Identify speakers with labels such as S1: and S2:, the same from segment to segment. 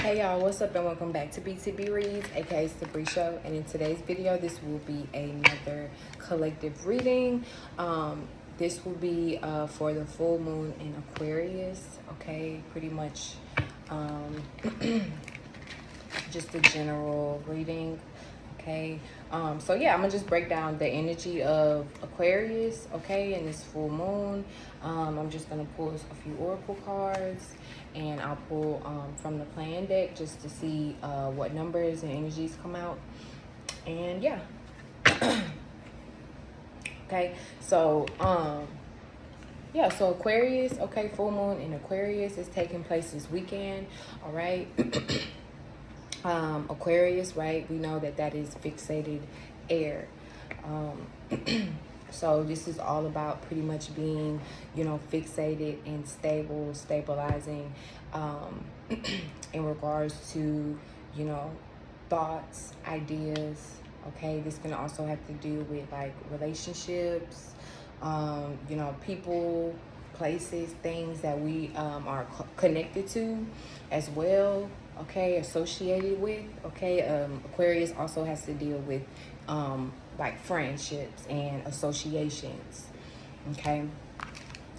S1: Hey y'all, what's up and welcome back to B.T.P Reads, aka it's the Bree Show. And in today's video, this will be another collective reading. This will be for the full moon in Aquarius. Okay, pretty much just a general reading. Okay, so yeah, I'm gonna just break down the energy of Aquarius. Okay, and this full moon. I'm just gonna pull a few oracle cards, and I'll pull from the plan deck just to see what numbers and energies come out. And yeah. Okay, so yeah, so Aquarius, okay, full moon in Aquarius is taking place this weekend. All right. Aquarius, right, we know that is fixated air. So this is all about pretty much being, fixated and stabilizing in regards to, thoughts, ideas. Okay, this can also have to do with like relationships, people, places, things that we are connected to as well. Okay, associated with. Okay, Aquarius also has to deal with like friendships and associations. Okay,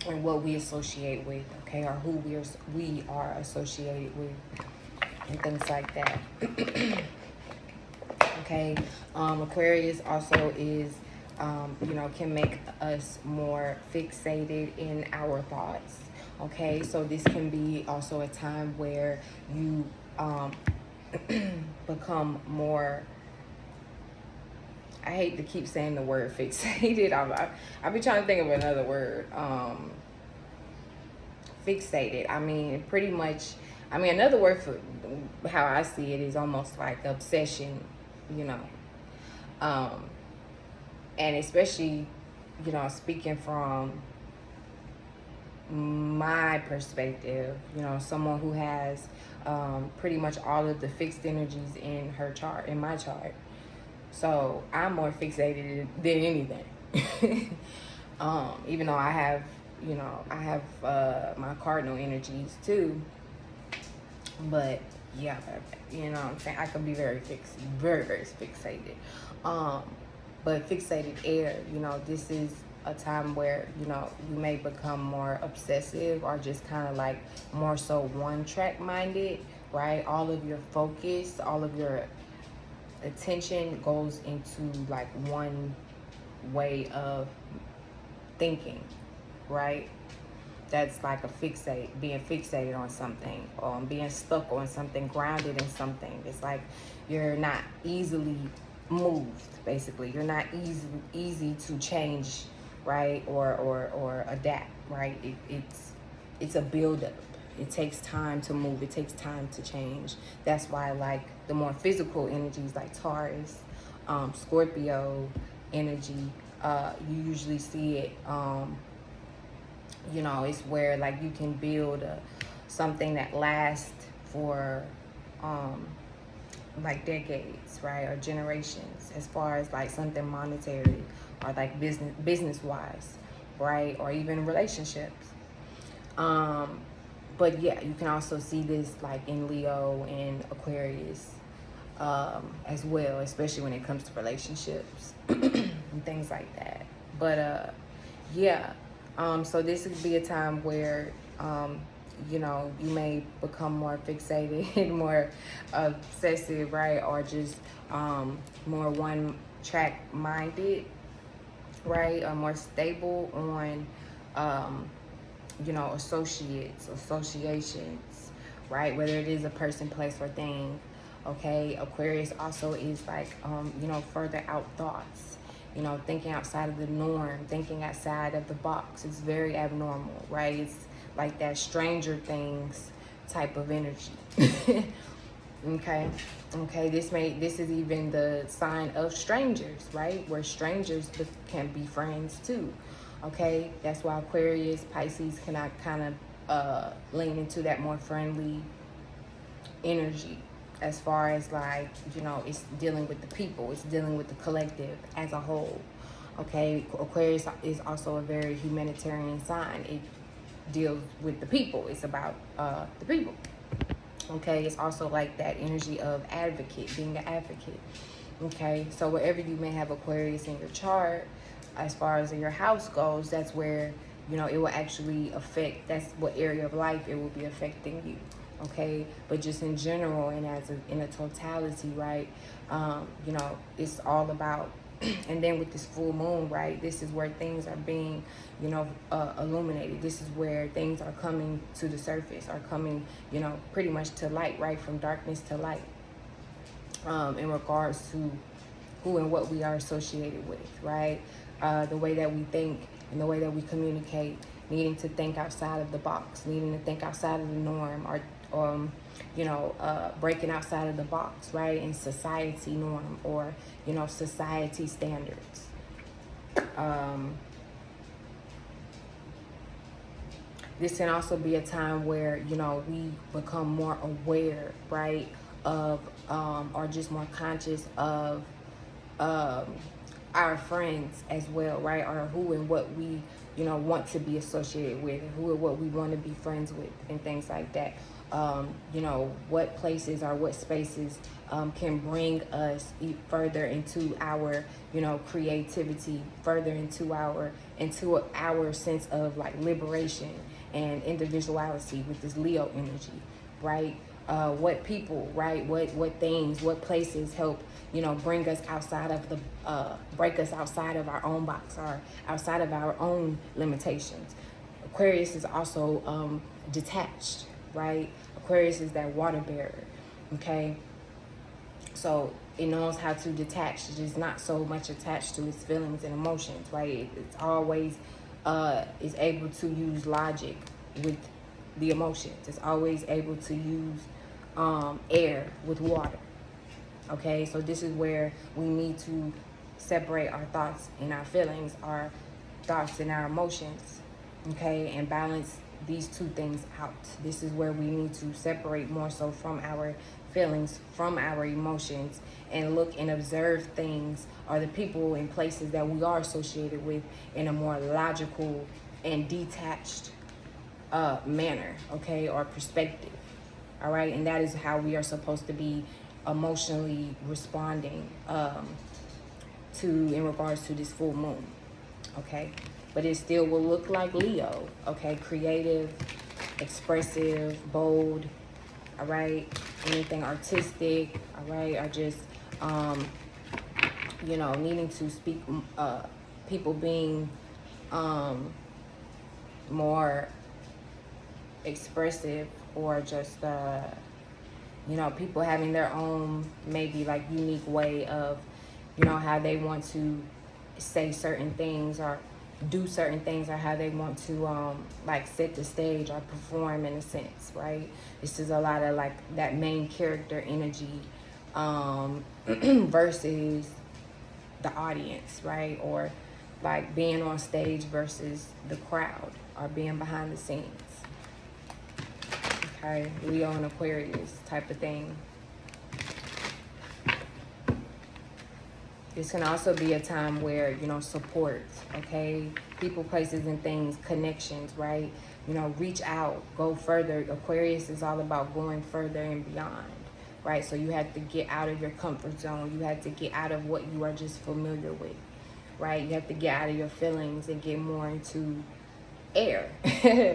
S1: and what we associate with. Okay, or who we are associated with, and things like that. Okay, Aquarius also is can make us more fixated in our thoughts. Okay, so this can be also a time where you become more, I hate to keep saying the word fixated. I've been trying to think of another word. Fixated. I mean, pretty much, another word for how I see it is almost like obsession, and especially, speaking from my perspective, someone who has pretty much all of the fixed energies in her chart, in my chart. So I'm more fixated than anything. Even though I have, my cardinal energies too. But yeah, what I'm saying, I can be very very fixated. But fixated air, this is a time where, you may become more obsessive or just kind of like more so one track minded, right? All of your focus, all of your attention goes into like one way of thinking, right? That's like being fixated on something, being stuck on something, grounded in something. It's like you're not easily moved, basically. You're not easy to change, right? Or adapt, right? It's a buildup. It takes time to move. It takes time to change. That's why, like, the more physical energies like Taurus, Scorpio energy, you usually see it, it's where like you can build something that lasts for like decades, right, or generations, as far as like something monetary or like business wise, right, or even relationships. But yeah, you can also see this like in Leo and Aquarius as well, especially when it comes to relationships and things like that. But yeah, so this would be a time where you may become more fixated, more obsessive, right, or just more one track minded, right, or more stable on associations, right, whether it is a person, place, or thing. Okay, Aquarius also is like further out thoughts, thinking outside of the norm, thinking outside of the box. It's very abnormal, right? It's like that Stranger Things type of energy. Okay, this is even the sign of strangers, right, where strangers can be friends too. Okay, that's why Aquarius, Pisces cannot kind of lean into that more friendly energy, as far as like, it's dealing with the people, it's dealing with the collective as a whole. Okay, Aquarius is also a very humanitarian sign. It deals with the people. It's about the people. Okay, it's also like that energy of advocate, being an advocate. Okay, so wherever you may have Aquarius in your chart, as far as your house goes, that's where, you know, it will actually affect, that's what area of life it will be affecting you. Okay, but just in general and in a totality, right? You know, it's all about, and then with this full moon, right, this is where things are being, you know, illuminated. This is where things are coming to the surface, are coming, you know, pretty much to light, right, from darkness to light, in regards to who and what we are associated with, right? The way that we think and the way that we communicate, needing to think outside of the box, needing to think outside of the norm, or you know, breaking outside of the box, right, in society norm, or, you know, society standards. This can also be a time where, you know, we become more aware, right, of, or just more conscious of our friends as well, right, or who and what we, you know, want to be associated with, and who and what we want to be friends with, and things like that. You know, what places or what spaces can bring us further into our, you know, creativity, further into our sense of like liberation and individuality with this Leo energy, right? What people, right? What things, what places help, you know, bring us outside of the, break us outside of our own box, or outside of our own limitations. Aquarius is also detached, right? Aquarius is that water bearer, okay? So it knows how to detach. It is not so much attached to its feelings and emotions, right? It's always is able to use logic with the emotions. It's always able to use air with water. Okay, so this is where we need to separate our thoughts and our feelings, our thoughts and our emotions, okay, and balance these two things out. This is where we need to separate more so from our feelings, from our emotions, and look and observe things or the people and places that we are associated with in a more logical and detached manner, okay, or perspective. All right, and that is how we are supposed to be emotionally responding to, in regards to this full moon, okay? But it still will look like Leo, okay? Creative, expressive, bold, all right? Anything artistic, all right? Or just, you know, needing to speak, people being more expressive, or just, you know, people having their own maybe like unique way of, you know, how they want to say certain things or do certain things, or how they want to like set the stage or perform in a sense, right? This is a lot of like that main character energy versus the audience, right? Or like being on stage versus the crowd, or being behind the scenes. Okay, Leo and Aquarius type of thing. This can also be a time where, you know, support, okay? People, places, and things, connections, right? You know, reach out, go further. Aquarius is all about going further and beyond, right? So you have to get out of your comfort zone. You have to get out of what you are just familiar with, right? You have to get out of your feelings and get more into air,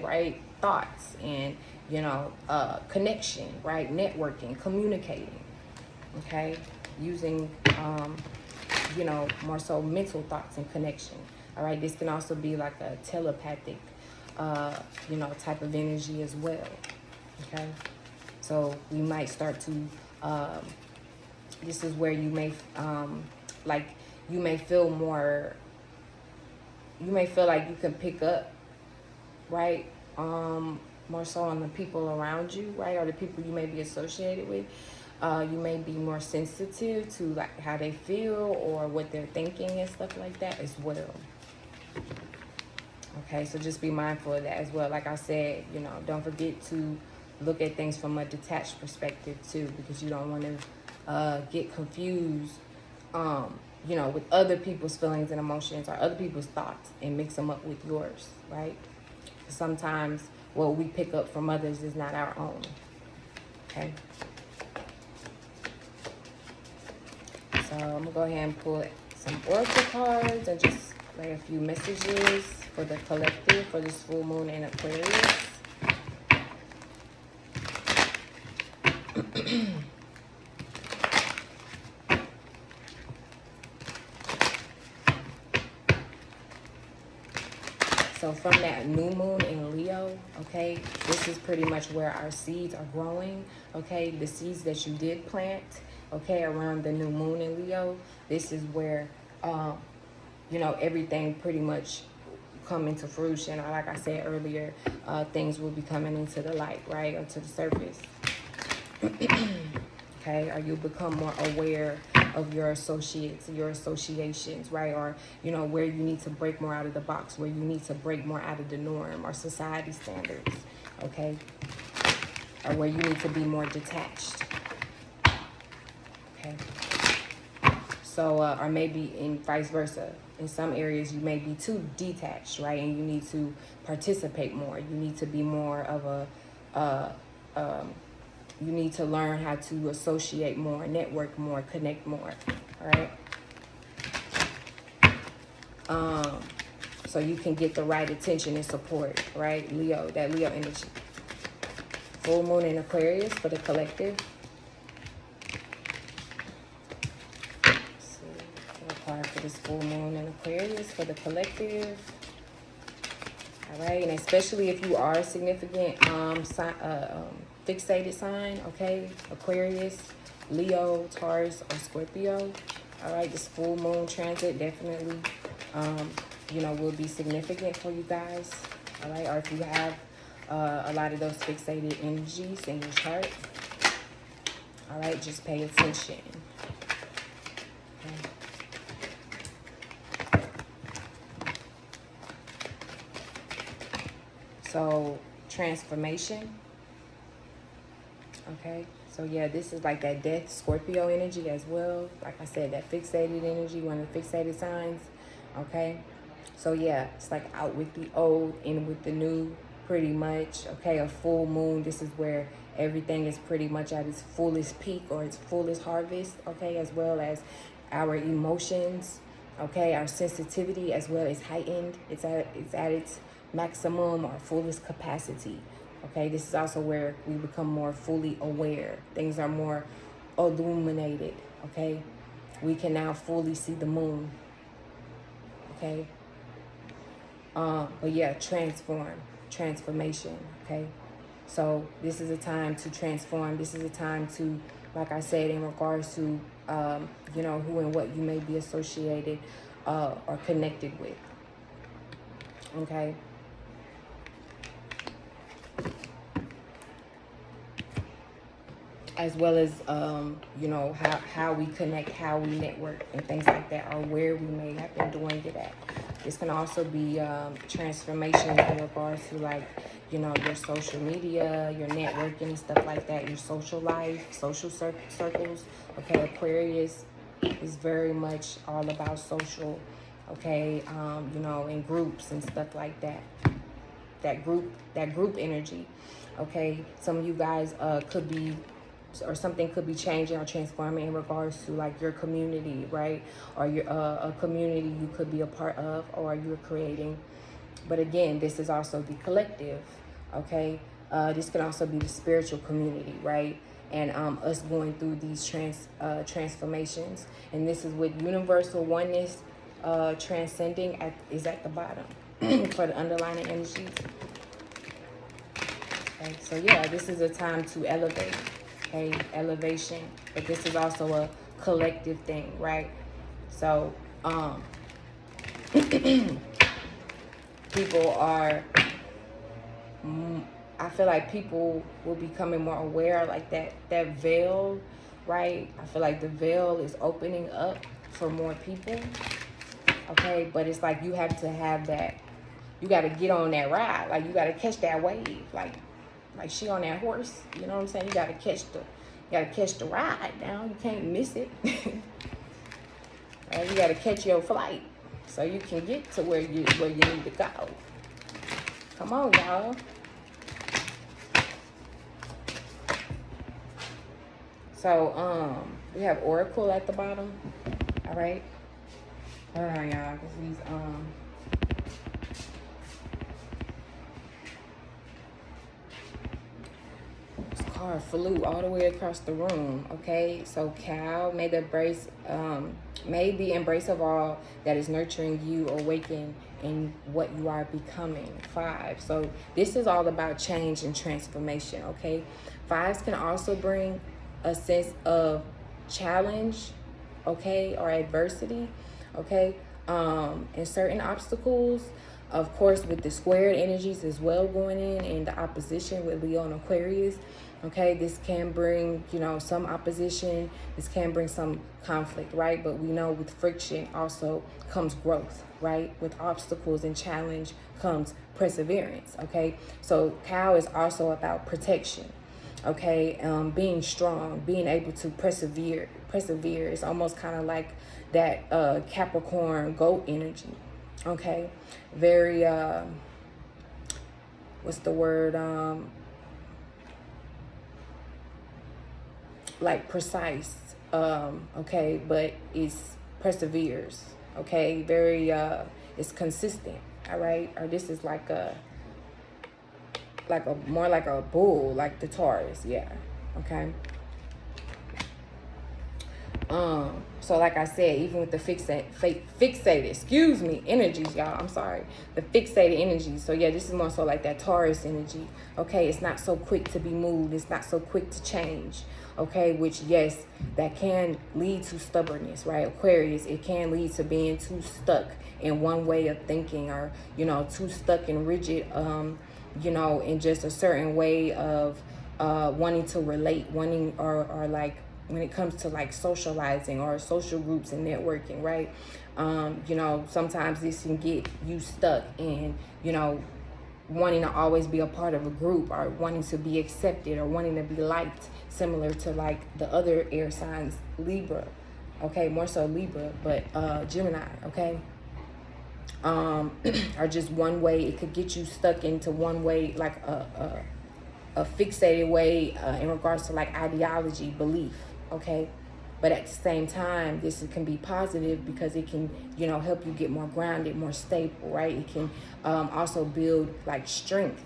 S1: right? Thoughts and, you know, connection, right? Networking, communicating, okay? Using, you know, more so mental thoughts and connection, all right? This can also be like a telepathic, you know, type of energy as well, okay? So we might start to, this is where you may, like, you may feel more, you may feel like you can pick up, right? More so on the people around you, right? Or the people you may be associated with. You may be more sensitive to like how they feel or what they're thinking and stuff like that as well. Okay, so just be mindful of that as well. Like I said, you know, don't forget to look at things from a detached perspective too, because you don't want to get confused, you know, with other people's feelings and emotions or other people's thoughts and mix them up with yours, right? Sometimes what we pick up from others is not our own. Okay. So I'm going to go ahead and pull some oracle cards and just lay a few messages for the collective for this full moon in Aquarius. So from that new moon in Leo, okay, this is pretty much where our seeds are growing, okay? The seeds that you did plant, okay, around the new moon in Leo, this is where, you know, everything pretty much come into fruition. Or like I said earlier, things will be coming into the light, right, or to the surface. Okay, or you become more aware of your associates, your associations, right? Or, you know, where you need to break more out of the box, where you need to break more out of the norm or society standards, okay? Or where you need to be more detached, okay? So, or maybe in vice versa. In some areas, you may be too detached, right? And you need to participate more. You need to be more of a, you need to learn how to associate more, network more, connect more, all right? So you can get the right attention and support, right? Leo, that Leo energy. Full moon in Aquarius for the collective. Let's see, a card for this full moon in Aquarius for the collective. All right, and especially if you are a significant fixated sign, okay? Aquarius, Leo, Taurus, or Scorpio. All right, this full moon transit definitely, you know, will be significant for you guys. All right, or if you have a lot of those fixated energies in your chart. All right, just pay attention. Okay. So, transformation. Okay, so yeah, this is like that death Scorpio energy as well. Like I said, that fixated energy, one of the fixated signs. Okay, so yeah, it's like out with the old, in with the new, pretty much. Okay, a full moon, this is where everything is pretty much at its fullest peak or its fullest harvest. Okay, as well as our emotions. Okay, our sensitivity as well is heightened. It's at its maximum or fullest capacity. Okay, this is also where we become more fully aware. Things are more illuminated, okay? We can now fully see the moon, okay? But yeah, transformation, okay? So this is a time to transform. This is a time to, like I said, in regards to, you know, who and what you may be associated or connected with, okay? As well as, you know, how we connect, how we network, and things like that, or where we may have been doing it at. This can also be transformation in regards to, like, you know, your social media, your networking and stuff like that, your social life, social circles. Okay, Aquarius is very much all about social, okay, you know, in groups and stuff like that. That group energy, okay? Some of you guys could be, or something could be changing or transforming in regards to like your community, right? Or your a community you could be a part of or you're creating. But again, this is also the collective, okay? This can also be the spiritual community, right? And us going through these transformations. And this is with universal oneness transcending is at the bottom for the underlying energies. Okay, so yeah, this is a time to elevate. Okay, elevation, but this is also a collective thing, right? So people are, I feel like people will be becoming more aware, like that veil, right? I feel like the veil is opening up for more people, okay? But it's like you have to have that, you got to get on that ride, like you got to catch that wave, like she on that horse, you know what I'm saying? You got to catch the ride now. You can't miss it. Right? You got to catch your flight so you can get to where you need to go. Come on, y'all. So, we have Oracle at the bottom. All right. Hold on, y'all, because these, this card flew all the way across the room. Okay. So, cow, may the embrace of all that is nurturing you awaken in what you are becoming. 5. So, this is all about change and transformation. Okay. 5s can also bring a sense of challenge, okay, or adversity, okay, and certain obstacles, of course, with the squared energies as well going in, and the opposition with Leo and Aquarius. Okay, this can bring, you know, some opposition. This can bring some conflict, right? But we know with friction also comes growth, right? With obstacles and challenge comes perseverance, okay? So cow is also about protection, okay? Being strong, being able to persevere. It's almost kind of like that Capricorn goat energy, okay? Very, what's the word? Like precise, okay? But it's perseveres, okay? Very, it's consistent, all right? Or this is like a more like a bull, like the Taurus, yeah, okay? So like I said, even with the fixated, excuse me, energies, y'all, I'm sorry, the fixated energies. So yeah, this is more so like that Taurus energy, okay? It's not so quick to be moved. It's not so quick to change, okay? Which, yes, that can lead to stubbornness, right? Aquarius, it can lead to being too stuck in one way of thinking, or, you know, too stuck and rigid, you know, in just a certain way of wanting to relate, or like, when it comes to like socializing or social groups and networking, right? You know, sometimes this can get you stuck in, you know, wanting to always be a part of a group, or wanting to be accepted, or wanting to be liked, similar to like the other air signs, Libra, okay? More so Libra, but Gemini, okay? Or just one way. It could get you stuck into one way, like a fixated way in regards to like ideology, belief, okay? But at the same time, this can be positive because it can, you know, help you get more grounded, more stable, right? It can also build like strength,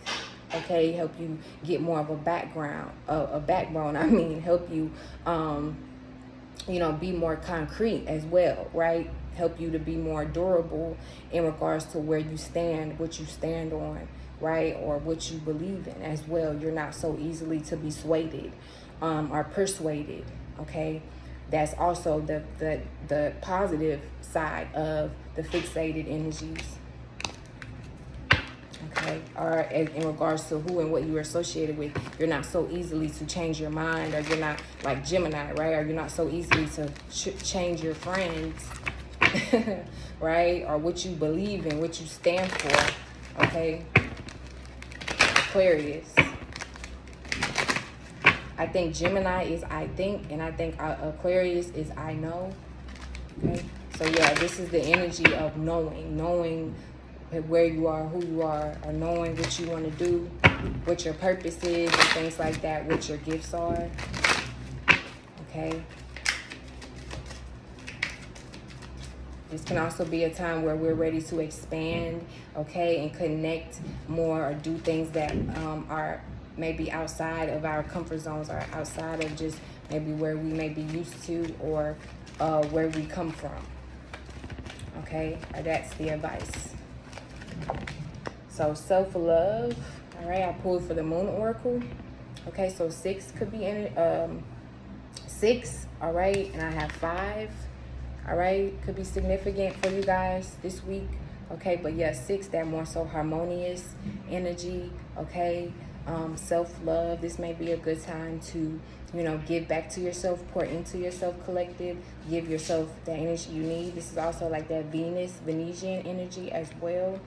S1: okay? Help you get more of a backbone, I mean, help you, you know, be more concrete as well, right? Help you to be more durable in regards to where you stand, what you stand on, right? Or what you believe in as well. You're not so easily to be swayed or persuaded, okay? That's also the positive side of the fixated energies, okay? Or in regards to who and what you are associated with, you're not so easily to change your mind, or you're not like Gemini, right? Or you're not so easily to change your friends, right? Or what you believe in, what you stand for, okay? Aquarius. I think Gemini is I think, and I think Aquarius is I know, okay? So yeah, this is the energy of knowing where you are, who you are, or knowing what you want to do, what your purpose is, and things like that, what your gifts are, okay? This can also be a time where we're ready to expand, okay, and connect more, or do things that are maybe outside of our comfort zones, or outside of just maybe where we may be used to, or where we come from, okay? That's the advice. So self-love, all right, I pulled for the Moon Oracle. Okay, so 6 could be in 6, all right, and I have 5. All right, could be significant for you guys this week, okay? But yeah, 6, that more so harmonious energy, okay? Self-love, this may be a good time to, you know, give back to yourself, pour into yourself, collective, give yourself the energy you need. This is also like that Venetian energy as well,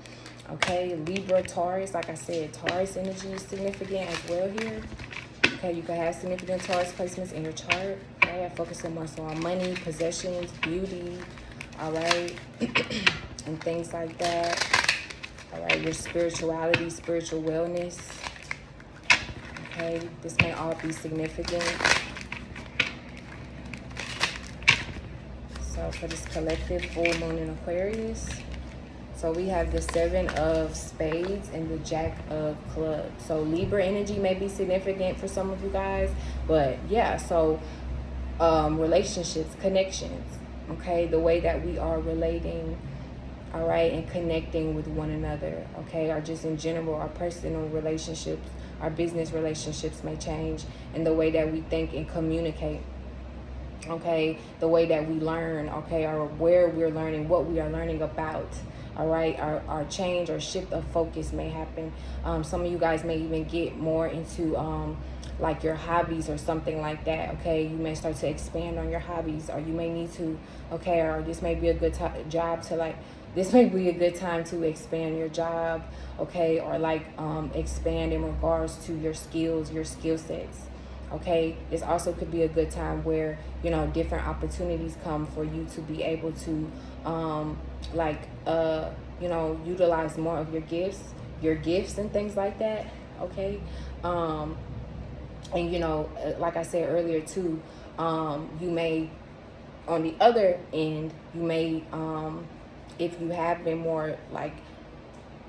S1: okay? Libra, Taurus, like I said, Taurus energy is significant as well here. Okay, you can have significant Taurus placements in your chart. Okay, I focus more so on money, possessions, beauty, all right, and things like that. All right, your spirituality, spiritual wellness. Okay, this may all be significant. So for this collective full moon in Aquarius, so we have the 7 of Spades and the Jack of Clubs. So Libra energy may be significant for some of you guys, but yeah, so relationships, connections, okay, the way that we are relating, all right, and connecting with one another, okay, or just in general, our personal relationships, our business relationships may change, and the way that we think and communicate, okay, the way that we learn, okay, or where we're learning, what we are learning about, all right, our change or shift of focus may happen. Some of you guys may even get more into like your hobbies or something like that, okay. You may start to expand on your hobbies, or you may need to, okay, or this may be a good job to like, this may be a good time to expand your job, okay, or like expand in regards to your skills, your skill sets, okay. This also could be a good time where, you know, different opportunities come for you to be able to you know, utilize more of your gifts and things like that, okay. And you know, like I said earlier too, you may, on the other end, you may if you have been more like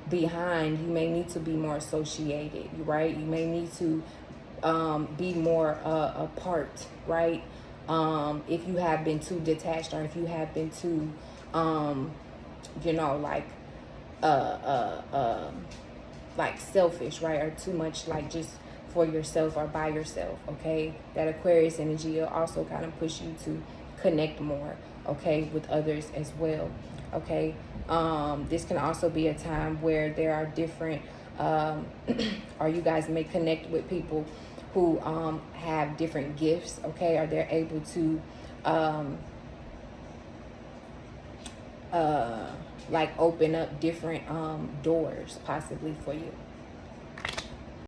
S1: behind, you may need to be more associated, right? You may need to be more apart, right? If you have been too detached, or if you have been too you know, like selfish, right? Or too much like just for yourself or by yourself, okay. That Aquarius energy will also kind of push you to connect more, okay, with others as well, okay. This can also be a time where there are different or you guys may connect with people who have different gifts, okay, or they're able to like open up different doors possibly for you,